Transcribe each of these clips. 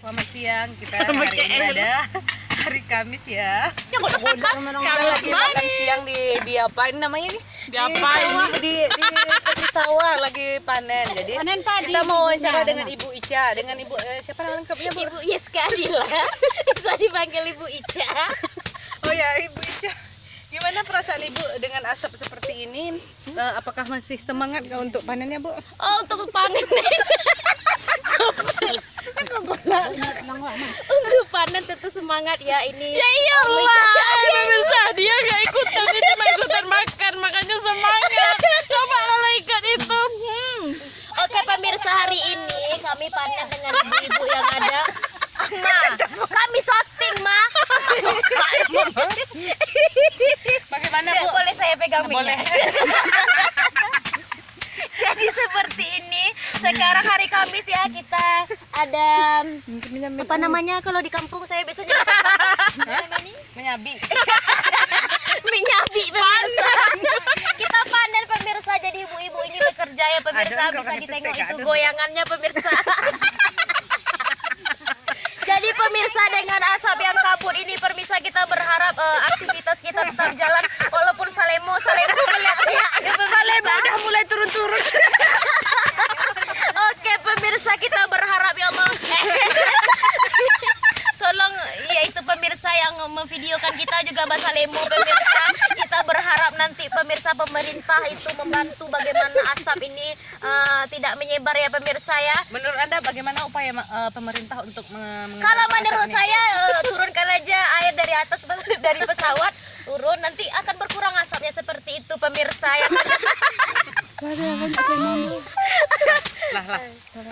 Selamat siang, kita hari ini ada hari Kamis ya. Kita lagi makan siang di apa ini namanya nih? Di sawah lagi panen. Jadi kita mau wawancara dengan Ibu Ica, dengan Ibu siapa nama lengkapnya Bu? Ibu Yeska Adila. Bisa dipanggil Ibu Ica. Oh ya, Ibu Ica. Gimana perasaan Ibu dengan asap seperti ini? Apakah masih semangat nggak untuk panennya, Bu? Oh, untuk panen. Untuk panen tentu semangat ya ini. Ya iyalah, pemirsa dia nggak ikutan, dia cuma ikutan makan, makanya semangat. Coba kalau ikut itu. Oke pemirsa, hari ini kami panen dengan ibu-ibu yang ada. Ma, kami syuting, Ma. Bagaimana, Bu? Boleh saya pegang Boleh. Jadi seperti ini. Sekarang hari Kamis ya, kita ada apa namanya kalau di kampung saya biasanya Menyabi. menyabi pemirsa. Kita panen pemirsa. Jadi ibu-ibu ini bekerja ya pemirsa. Aduh, Bisa kalau ditengok gitu, itu aduh. goyangannya pemirsa. Jadi pemirsa, dengan asap yang kabut ini pemirsa, kita berharap aktivitas kita tetap jalan walaupun Salemo melihat Salemo udah mulai turun-turun. Oke pemirsa, kita berharap ya Allah. Tolong ya itu pemirsa yang memvideokan kita juga Mbak Salemo pemirsa. Kita berharap nanti pemirsa pemerintah itu membantu bagaimana asap ini tidak menyebar ya pemirsa ya. Menurut Anda bagaimana upaya pemerintah untuk Kalau menurut saya turunkan aja air dari atas dari pesawat turun, nanti akan berkurang asapnya seperti itu pemirsa ya.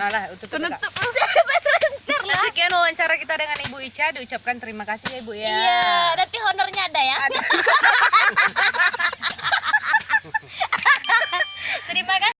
lah tutup. Penutup sebentar lah. Sekian wawancara kita dengan Ibu Ica, diucapkan terima kasih ya Ibu ya. Iya, nanti honornya ada